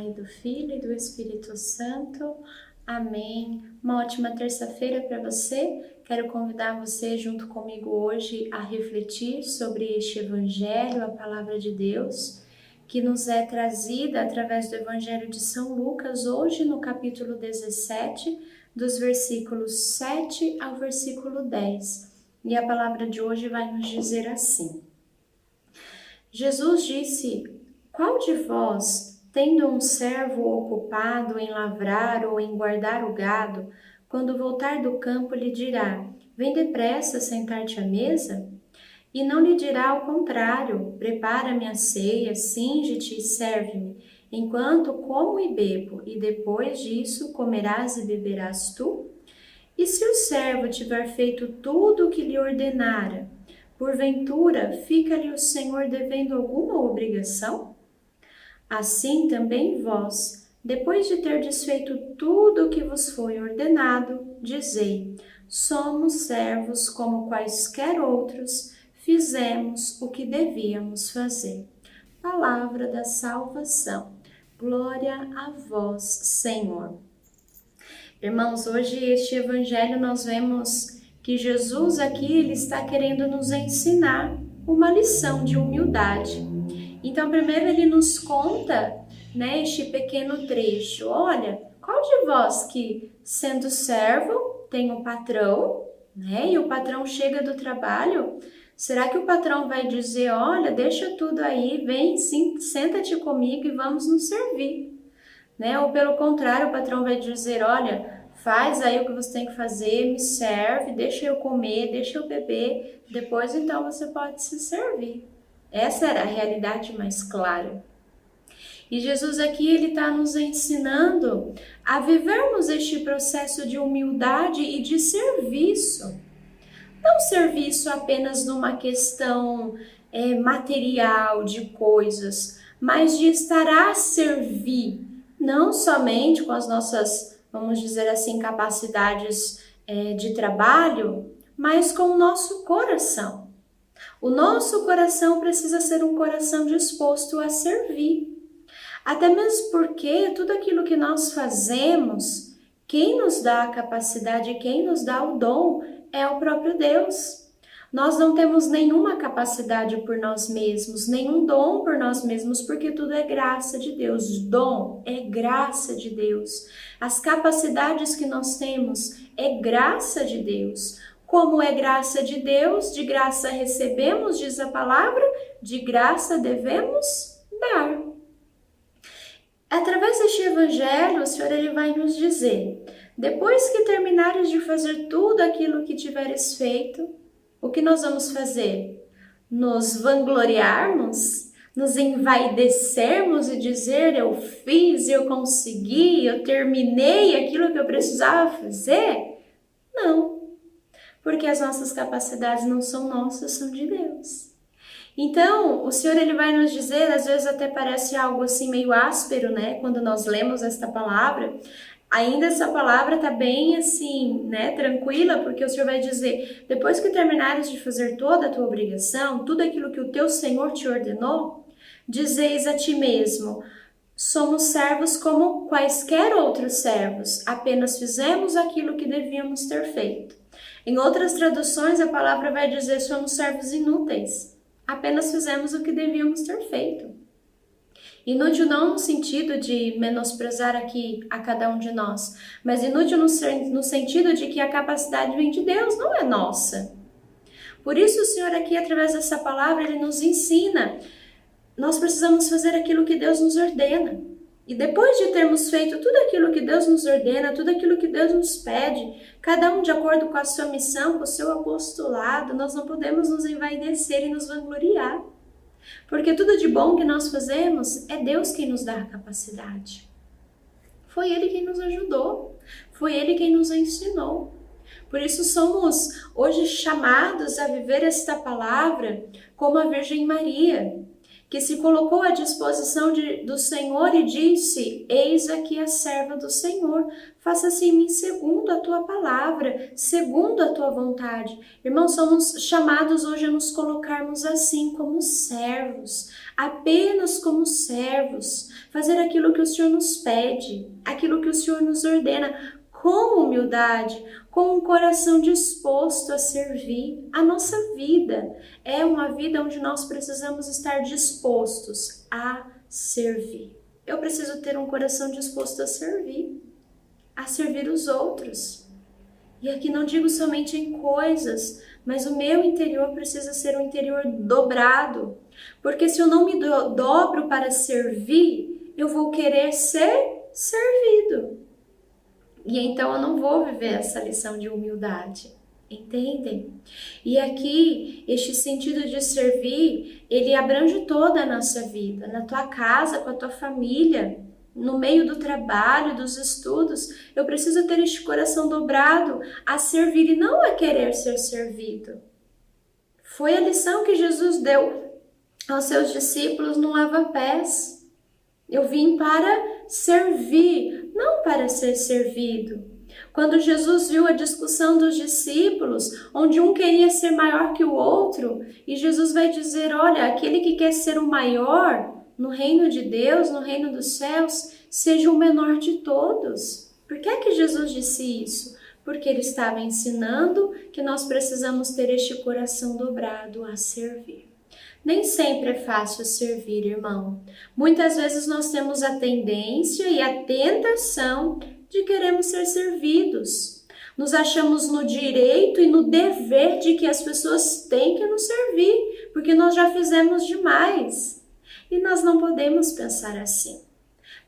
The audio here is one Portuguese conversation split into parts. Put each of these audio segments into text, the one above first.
Pai, do Filho e do Espírito Santo. Amém. Uma ótima terça-feira para você. Quero convidar você junto comigo hoje a refletir sobre este Evangelho, a Palavra de Deus, que nos é trazida através do Evangelho de São Lucas, hoje no capítulo 17, dos versículos 7 ao versículo 10. E a palavra de hoje vai nos dizer assim: Jesus disse: qual de vós, tendo um servo ocupado em lavrar ou em guardar o gado, quando voltar do campo lhe dirá: vem depressa sentar-te à mesa? E não lhe dirá ao contrário: prepara-me a ceia, cinge-te e serve-me, enquanto como e bebo, e depois disso comerás e beberás tu? E se o servo tiver feito tudo o que lhe ordenara, porventura fica-lhe o Senhor devendo alguma obrigação? Assim também vós, depois de terdes feito tudo o que vos foi ordenado, dizei: somos servos como quaisquer outros, fizemos o que devíamos fazer. Palavra da salvação. Glória a vós, Senhor. Irmãos, hoje este evangelho nós vemos que Jesus aqui ele está querendo nos ensinar uma lição de humildade. Então, primeiro ele nos conta, este pequeno trecho. Olha, qual de vós que, sendo servo, tem um patrão, e o patrão chega do trabalho, será que o patrão vai dizer: olha, deixa tudo aí, vem, sim, senta-te comigo e vamos nos servir? Ou pelo contrário, o patrão vai dizer: olha, faz aí o que você tem que fazer, me serve, deixa eu comer, deixa eu beber, depois então você pode se servir. Essa era a realidade mais clara. E Jesus aqui ele está nos ensinando a vivermos este processo de humildade e de serviço. Não serviço apenas numa questão material de coisas, mas de estar a servir, não somente com as nossas, vamos dizer assim, capacidades de trabalho, mas com o nosso coração. O nosso coração precisa ser um coração disposto a servir. Até mesmo porque tudo aquilo que nós fazemos, quem nos dá a capacidade, quem nos dá o dom é o próprio Deus. Nós não temos nenhuma capacidade por nós mesmos, nenhum dom por nós mesmos, porque tudo é graça de Deus. Dom é graça de Deus. As capacidades que nós temos é graça de Deus. Como é graça de Deus, de graça recebemos, diz a palavra, de graça devemos dar. Através deste evangelho, o Senhor ele vai nos dizer: depois que terminares de fazer tudo aquilo que tiveres feito, o que nós vamos fazer? Nos vangloriarmos? Nos envaidecermos e dizer: eu fiz, eu consegui, eu terminei aquilo que eu precisava fazer? Não. Porque as nossas capacidades não são nossas, são de Deus. Então, o Senhor ele vai nos dizer, às vezes até parece algo assim meio áspero, quando nós lemos esta palavra, ainda essa palavra está bem assim, tranquila, porque o Senhor vai dizer: depois que terminares de fazer toda a tua obrigação, tudo aquilo que o teu Senhor te ordenou, dizeis a ti mesmo: somos servos como quaisquer outros servos, apenas fizemos aquilo que devíamos ter feito. Em outras traduções, a palavra vai dizer: somos servos inúteis, apenas fizemos o que devíamos ter feito. Inútil não no sentido de menosprezar aqui a cada um de nós, mas inútil no sentido de que a capacidade vem de Deus, não é nossa. Por isso o Senhor aqui, através dessa palavra, ele nos ensina: nós precisamos fazer aquilo que Deus nos ordena. E depois de termos feito tudo aquilo que Deus nos ordena, tudo aquilo que Deus nos pede, cada um de acordo com a sua missão, com o seu apostolado, nós não podemos nos envaidecer e nos vangloriar. Porque tudo de bom que nós fazemos é Deus quem nos dá a capacidade. Foi Ele quem nos ajudou, foi Ele quem nos ensinou. Por isso somos hoje chamados a viver esta palavra como a Virgem Maria, que se colocou à disposição do Senhor e disse: eis aqui a serva do Senhor, faça-se em mim segundo a tua palavra, segundo a tua vontade. Irmãos, somos chamados hoje a nos colocarmos assim, como servos, apenas como servos, fazer aquilo que o Senhor nos pede, aquilo que o Senhor nos ordena, com humildade, com um coração disposto a servir. A nossa vida é uma vida onde nós precisamos estar dispostos a servir. Eu preciso ter um coração disposto a servir os outros. E aqui não digo somente em coisas, mas o meu interior precisa ser um interior dobrado. Porque se eu não me dobro para servir, eu vou querer ser servido. E então eu não vou viver essa lição de humildade, entendem? E aqui, este sentido de servir, ele abrange toda a nossa vida, na tua casa, com a tua família, no meio do trabalho, dos estudos. Eu preciso ter este coração dobrado a servir e não a querer ser servido. Foi a lição que Jesus deu aos seus discípulos no lava-pés. Eu vim para servir, não para ser servido. Quando Jesus viu a discussão dos discípulos, onde um queria ser maior que o outro, e Jesus vai dizer: olha, aquele que quer ser o maior no reino de Deus, no reino dos céus, seja o menor de todos. Por que é que Jesus disse isso? Porque ele estava ensinando que nós precisamos ter este coração dobrado a servir. Nem sempre é fácil servir, irmão. Muitas vezes nós temos a tendência e a tentação de queremos ser servidos. Nos achamos no direito e no dever de que as pessoas têm que nos servir, porque nós já fizemos demais. E nós não podemos pensar assim.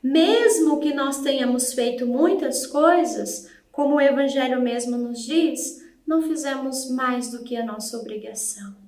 Mesmo que nós tenhamos feito muitas coisas, como o Evangelho mesmo nos diz, não fizemos mais do que a nossa obrigação.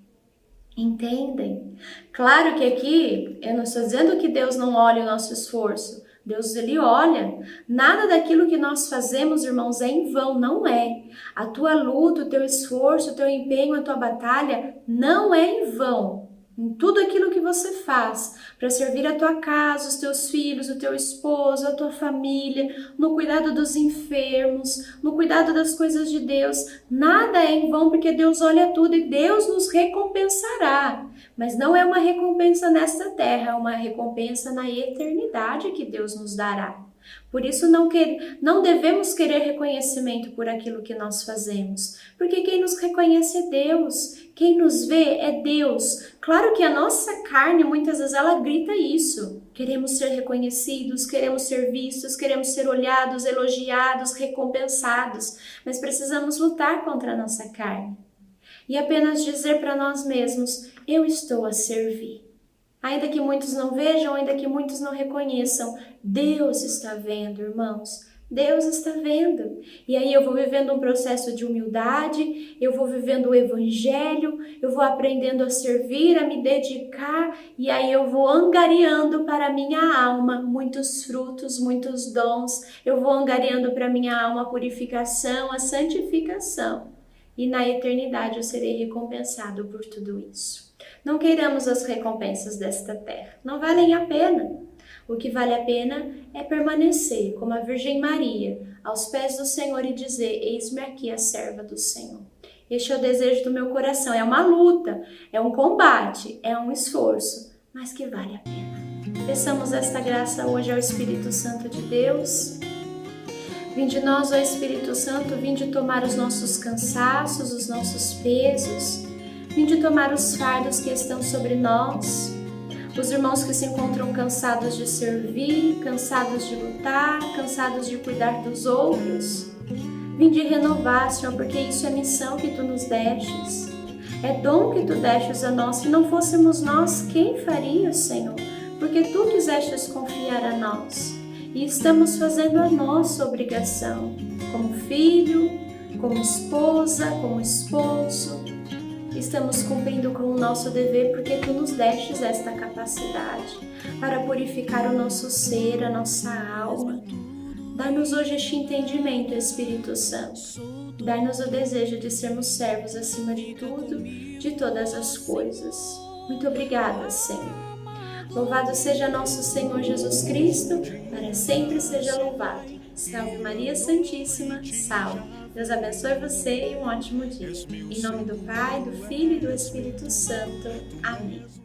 Entendem? Claro que aqui eu não estou dizendo que Deus não olha o nosso esforço. Deus, ele olha. Nada daquilo que nós fazemos, irmãos, é em vão, não é. A tua luta, o teu esforço, o teu empenho, a tua batalha não é em vão. Em tudo aquilo que você faz para servir a tua casa, os teus filhos, o teu esposo, a tua família, no cuidado dos enfermos, no cuidado das coisas de Deus, nada é em vão, porque Deus olha tudo e Deus nos recompensará. Mas não é uma recompensa nesta terra, é uma recompensa na eternidade que Deus nos dará. Por isso não devemos querer reconhecimento por aquilo que nós fazemos, porque quem nos reconhece é Deus, quem nos vê é Deus. Claro que a nossa carne muitas vezes ela grita isso, queremos ser reconhecidos, queremos ser vistos, queremos ser olhados, elogiados, recompensados, mas precisamos lutar contra a nossa carne e apenas dizer para nós mesmos: eu estou a servir. Ainda que muitos não vejam, ainda que muitos não reconheçam, Deus está vendo, irmãos. Deus está vendo. E aí eu vou vivendo um processo de humildade, eu vou vivendo o Evangelho, eu vou aprendendo a servir, a me dedicar, e aí eu vou angariando para a minha alma muitos frutos, muitos dons. Eu vou angariando para a minha alma a purificação, a santificação. E na eternidade eu serei recompensado por tudo isso. Não queiramos as recompensas desta terra, não valem a pena. O que vale a pena é permanecer, como a Virgem Maria, aos pés do Senhor e dizer: eis-me aqui a serva do Senhor. Este é o desejo do meu coração, é uma luta, é um combate, é um esforço, mas que vale a pena. Peçamos esta graça hoje ao Espírito Santo de Deus. Vinde nós, ó Espírito Santo, vinde tomar os nossos cansaços, os nossos pesos, vinde tomar os fardos que estão sobre nós, os irmãos que se encontram cansados de servir, cansados de lutar, cansados de cuidar dos outros. Vinde renovar, Senhor, porque isso é missão que Tu nos destes, é dom que Tu destes a nós. Se não fôssemos nós, quem faria, Senhor? Porque Tu quisestes confiar a nós. E estamos fazendo a nossa obrigação, como filho, como esposa, como esposo. Estamos cumprindo com o nosso dever porque Tu nos destes esta capacidade para purificar o nosso ser, a nossa alma. Dá-nos hoje este entendimento, Espírito Santo. Dá-nos o desejo de sermos servos acima de tudo, de todas as coisas. Muito obrigada, Senhor. Louvado seja nosso Senhor Jesus Cristo, para sempre seja louvado. Salve Maria Santíssima, salve. Deus abençoe você e um ótimo dia. Em nome do Pai, do Filho e do Espírito Santo. Amém.